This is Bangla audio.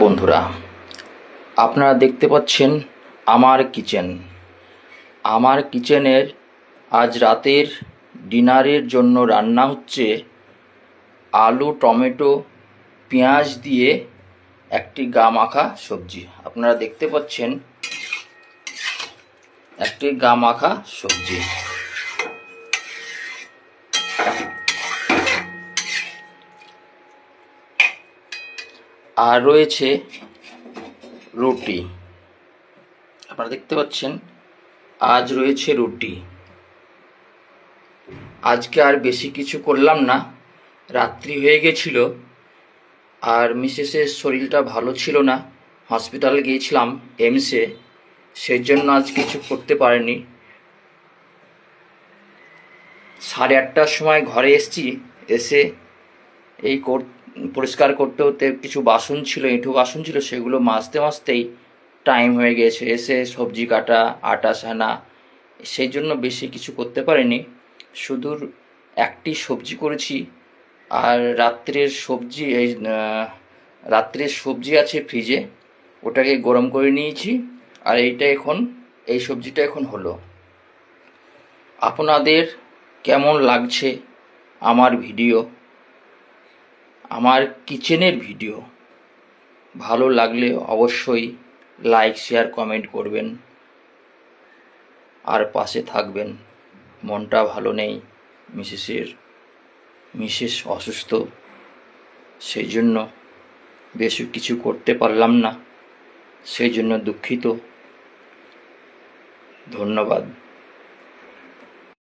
বন্ধুরা, আপনারা দেখতে পাচ্ছেন আমার কিচেনের আজ রাতের ডিনারের জন্য রান্না হচ্ছে আলু, টমেটো, পেঁয়াজ দিয়ে একটি গা মাখা সবজি। আপনারা দেখতে পাচ্ছেন একটি গা মাখা সবজি। আর রয়েছে রুটি। আপনারা দেখতে পাচ্ছেন আজ রয়েছে রুটি। আজকে আর বেশি কিছু করলাম না, রাত্রি হয়ে গেছিল আর মিসেসের শরীরটা ভালো ছিল না, হসপিটালে গিয়েছিলাম এইমসে, সেই জন্য আজ কিছু করতে পারিনি। 8:30টার সময় ঘরে এসে এই পরিষ্কার করতে হতে কিছু বাসন ছিল, এঁঠো বাসন ছিল, সেগুলো মাজতেই টাইম হয়ে গেছে। এসে সবজি কাটা, আটা সানা, সেই জন্য বেশি কিছু করতে পারিনি। শুধু একটি সবজি করেছি। আর রাত্রের সবজি আছে ফ্রিজে, ওটাকে গরম করে নিয়েছি। আর এই সবজিটা এখন হলো। আপনাদের কেমন লাগছে আমার ভিডিও, আমার কিচেনের ভিডিও? ভালো লাগলে অবশ্যই লাইক, শেয়ার, কমেন্ট করবেন আর পাশে থাকবেন। মনটা ভালো নেই, মিসেস অসুস্থ, সেই জন্য বেশি কিছু করতে পারলাম না, সেই জন্য দুঃখিত। ধন্যবাদ।